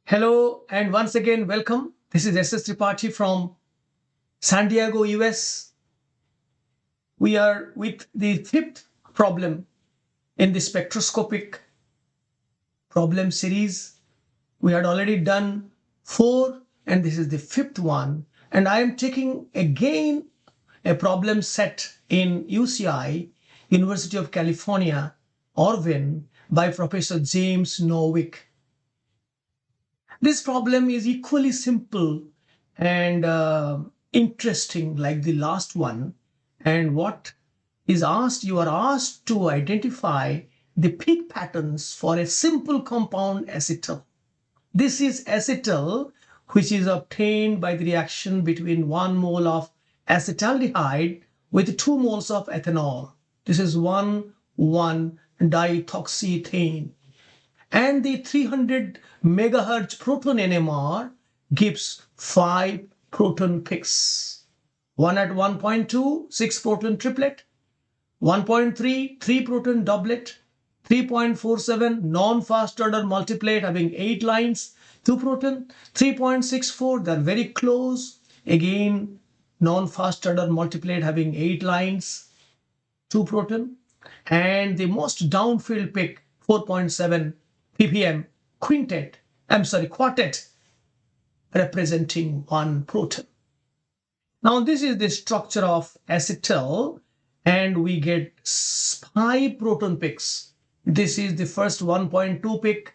Hello and once again welcome. This is SS Tripathy from San Diego, US. We are with the fifth problem in the spectroscopic problem series. We had already done 4 and this is the fifth one. And I am taking again a problem set in UCI, University of California, Irvine, by Professor James Nowick. This problem is equally simple and interesting like the last one. And what is asked, you are asked to identify the peak patterns for a simple compound acetal. This is acetal, which is obtained by the reaction between 1 mole of acetaldehyde with 2 moles of ethanol. This is 1,1-diethoxyethane. And the 300 megahertz proton NMR gives 5 proton peaks. 1 at 1.2, 6 proton triplet, 1.3, 3 proton doublet, 3.47 non-fast order multiplet having 8 lines, 2 proton, 3.64, they're very close. Again, non-fast order multiplet having 8 lines, 2 proton. And the most downfield peak, 4.7 ppm quartet representing 1 proton. Now this is the structure of acetal and we get 5 proton peaks. This is the first 1.2 peak,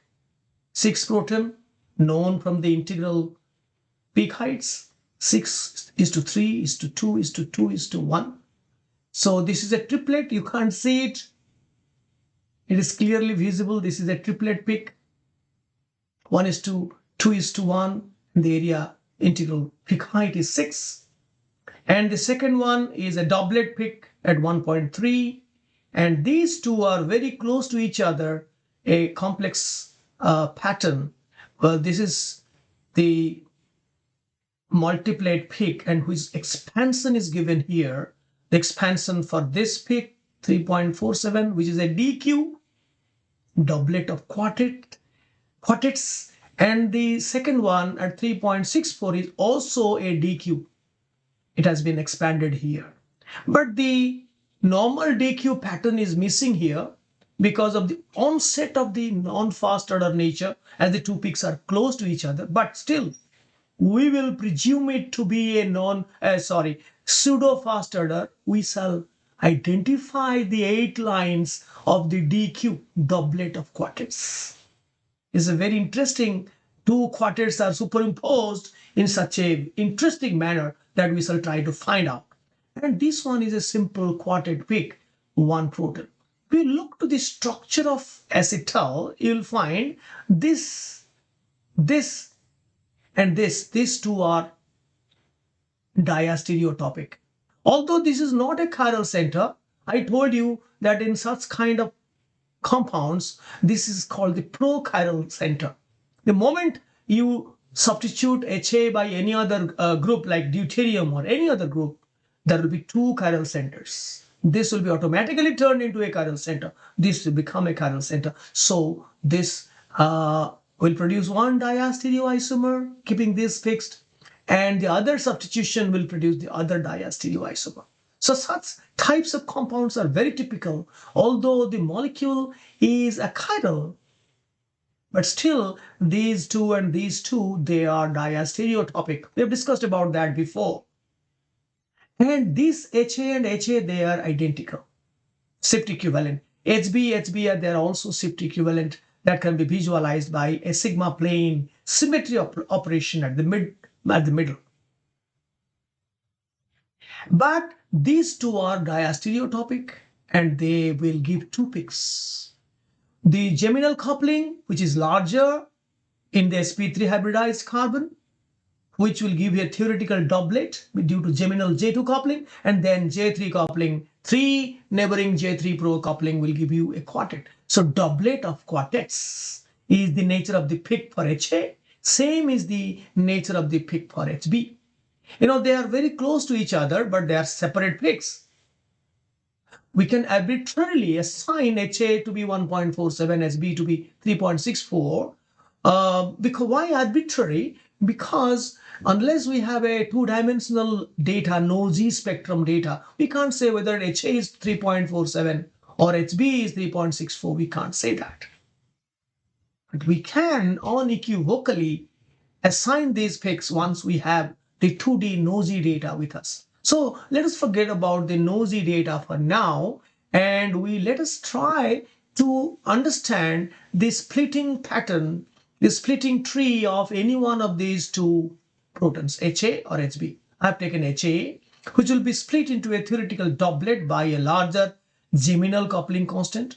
6 proton, known from the integral peak heights, 6:3:2:2:1. So this is a triplet, you can't see it. It is clearly visible. This is a triplet peak. 1:2:1. The area integral peak height is 6. And the second one is a doublet peak at 1.3. And these two are very close to each other, a complex pattern. Well, this is the multiplet peak and whose expansion is given here. The expansion for this peak, 3.47, which is a DQ, doublet of quartets, and the second one at 3.64 is also a DQ. It has been expanded here. But the normal DQ pattern is missing here because of the onset of the non-fast order nature as the two peaks are close to each other. But still, we will presume it to be a pseudo fast order. We shall identify the 8 lines of the DQ, doublet of quartets. It's a very interesting, 2 quartets are superimposed in such a interesting manner that we shall try to find out. And this one is a simple quartet peak, 1 proton. If we look to the structure of acetal, you'll find this, and these two are diastereotopic. Although this is not a chiral center, I told you that in such kind of compounds, this is called the prochiral center. The moment you substitute HA by any other group like deuterium or any other group, there will be 2 chiral centers. This will be automatically turned into a chiral center. This will become a chiral center. So this will produce 1 diastereoisomer, keeping this fixed, and the other substitution will produce the other diastereoisomer. So such types of compounds are very typical, although the molecule is a chiral, but still these two and these two, they are diastereotopic. We have discussed about that before. And this HA and HA, they are identical, shift equivalent. HB, they are also shift equivalent. That can be visualized by a sigma plane symmetry operation at the middle. But these two are diastereotopic and they will give 2 peaks. The geminal coupling, which is larger in the sp3 hybridized carbon, which will give you a theoretical doublet due to geminal J2 coupling, and then J3 coupling, 3 neighboring J3 pro coupling will give you a quartet. So doublet of quartets is the nature of the peak for HA. Same is the nature of the peak for HB. You know, they are very close to each other, but they are separate peaks. We can arbitrarily assign HA to be 1.47, HB to be 3.64, Because why arbitrary? Because unless we have a two-dimensional data, no Z spectrum data, we can't say whether HA is 3.47 or HB is 3.64. We can't say that. But we can unequivocally assign these picks once we have the 2D nosy data with us. So let us forget about the nosy data for now, and let us try to understand the splitting pattern, the splitting tree of any one of these two protons, HA or HB. I have taken HA, which will be split into a theoretical doublet by a larger geminal coupling constant.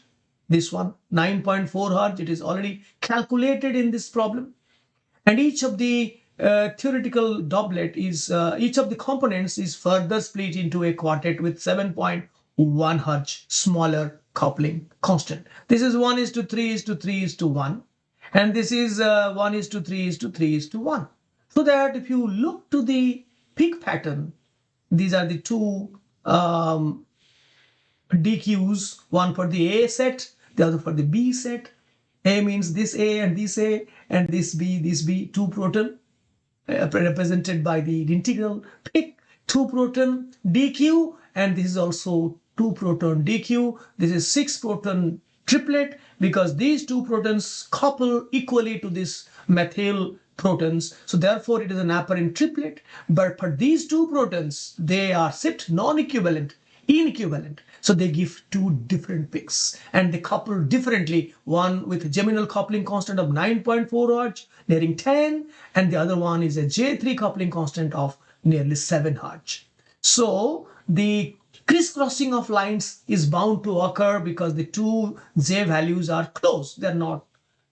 This one, 9.4 Hz, it is already calculated in this problem. And each of the theoretical doublet is, each of the components is further split into a quartet with 7.1 Hz smaller coupling constant. This is 1:3:3:1. And this is 1:3:3:1. So that if you look to the peak pattern, these are the two DQs, one for the A set, the other for the B set. A means this A and this A, and this B, two proton represented by the integral. Pick two proton DQ, and this is also two proton DQ. This is 6 proton triplet because these two protons couple equally to this methyl protons. So therefore it is an apparent triplet. But for these two protons, they are sipped non-equivalent, inequivalent. So they give two different picks and they couple differently, one with a geminal coupling constant of 9.4 Hz nearing 10, and the other one is a J3 coupling constant of nearly 7 Hz. So the crisscrossing of lines is bound to occur because the two J values are close. They're not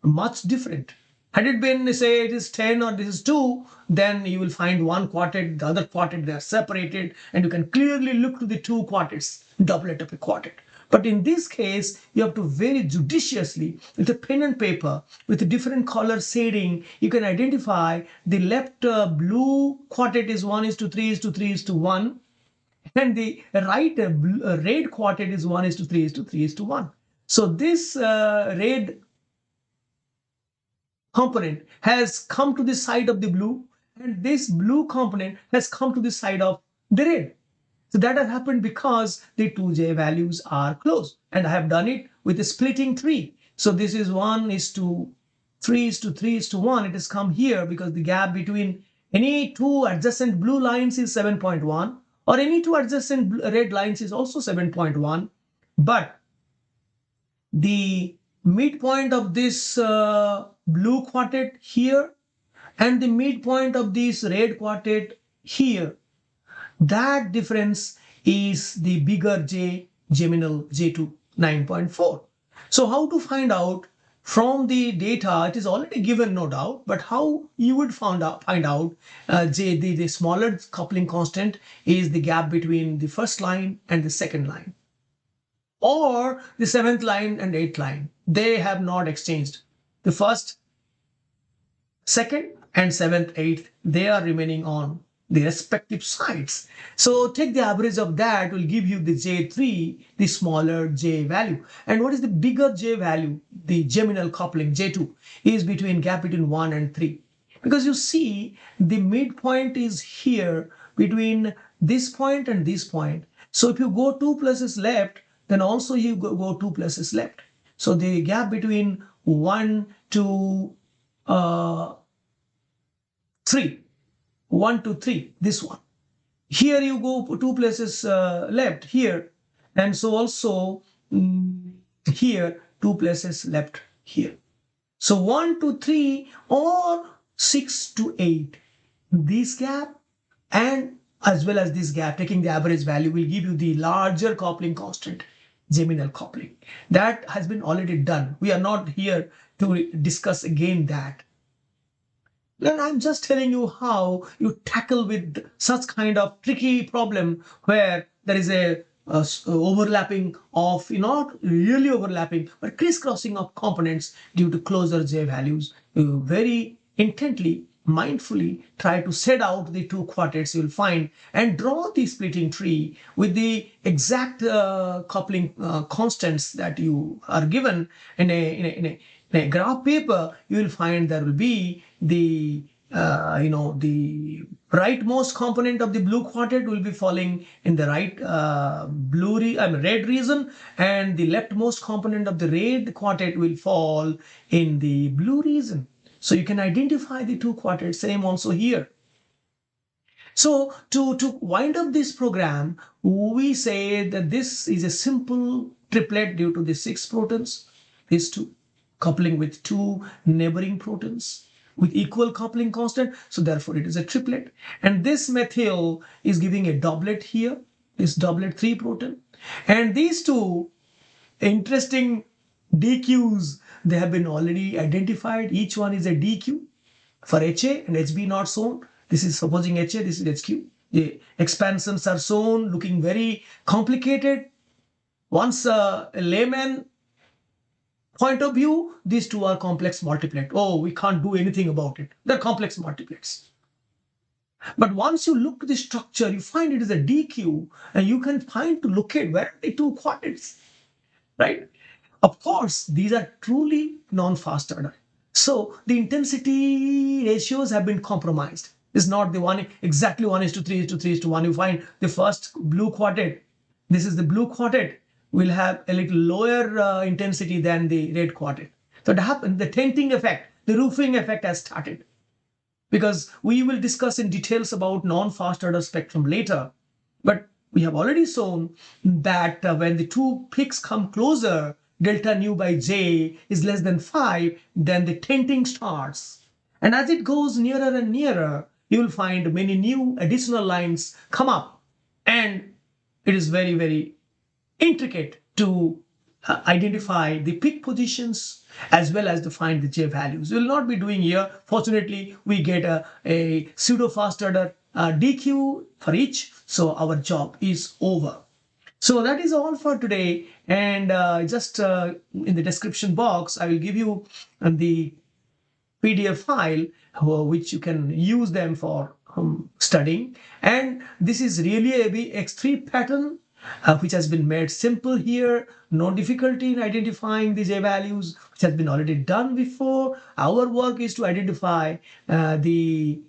much different. Had it been, say, it is 10 or this is 2, then you will find one quartet, the other quartet, they are separated, and you can clearly look to the two quartets, doublet of a quartet. But in this case, you have to very judiciously, with a pen and paper, with a different color shading, you can identify the left blue quartet is 1:3:3:1, and the right red quartet is 1:3:3:1. So this red component has come to the side of the blue, and this blue component has come to the side of the red. So that has happened because the two J values are close, and I have done it with a splitting tree. So this is 1:3:3:1. It has come here because the gap between any two adjacent blue lines is 7.1, or any two adjacent red lines is also 7.1. But the midpoint of this blue quartet here and the midpoint of this red quartet here, that difference is the bigger J, geminal J2, 9.4. So how to find out from the data? It is already given, no doubt, but how you would find out J, the smaller coupling constant is the gap between the first line and the second line, or the 7th line and 8th line. They have not exchanged. The first, second, and 7th, 8th, they are remaining on the respective sides. So take the average of that, will give you the J3, the smaller J value. And what is the bigger J value? The geminal coupling, J2, is between gap between 1 and 3. Because you see, the midpoint is here between this point and this point. So if you go 2 places left, then also you go 2 places left. So the gap between 1 to 3, 1 to 3, this one. Here you go 2 places left here, and so also here 2 places left here. So 1 to 3 or 6 to 8, this gap and as well as this gap, taking the average value, will give you the larger coupling constant, geminal coupling. That has been already done. We are not here to discuss again that. And I'm just telling you how you tackle with such kind of tricky problem where there is a overlapping of, not really overlapping, but crisscrossing of components due to closer J values. You very intently, mindfully try to set out the two quartets you'll find and draw the splitting tree with the exact coupling constants that you are given in a a graph paper, you will find there will be the the rightmost component of the blue quartet will be falling in the right red region, and the leftmost component of the red quartet will fall in the blue region. So you can identify the two quartets. Same also here. So to wind up this program, we say that this is a simple triplet due to the 6 protons, these two, coupling with 2 neighboring protons with equal coupling constant. So therefore it is a triplet. And this methyl is giving a doublet here, this doublet 3 proton. And these two interesting DQs, they have been already identified. Each one is a DQ for HA and HB not shown. This is supposing HA, this is HQ. The expansions are shown looking very complicated. Once a layman point of view, these two are complex multiplet. Oh, we can't do anything about it. They're complex multiplets. But once you look at the structure, you find it is a DQ, and you can find to locate where are the two quartets, right? Of course, these are truly non-fast order. So the intensity ratios have been compromised. It's not the one exactly 1:3:3:1. You find the first blue quartet. This is the blue quartet. Will have a little lower intensity than the red quartet. So it happened. The tinting effect, the roofing effect has started. Because we will discuss in details about non-fast order spectrum later. But we have already shown that when the two peaks come closer, delta nu by j is less than 5, then the tinting starts. And as it goes nearer and nearer, you will find many new additional lines come up. And it is very, very intricate to identify the peak positions as well as to find the j values. We will not be doing here. Fortunately, we get a pseudo fast order DQ for each. So our job is over. So that is all for today. And just in the description box, I will give you the PDF file which you can use them for studying. And this is really a X3 pattern which has been made simple here. No difficulty in identifying the J values, which has been already done before. Our work is to identify the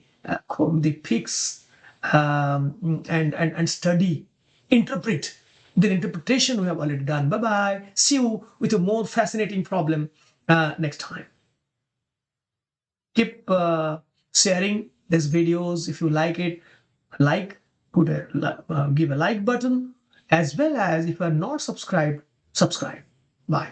peaks and study, interpret. The interpretation we have already done. Bye-bye. See you with a more fascinating problem next time. Keep sharing these videos. If you like it, give a like button, as well as if you are not subscribed, subscribe. Bye.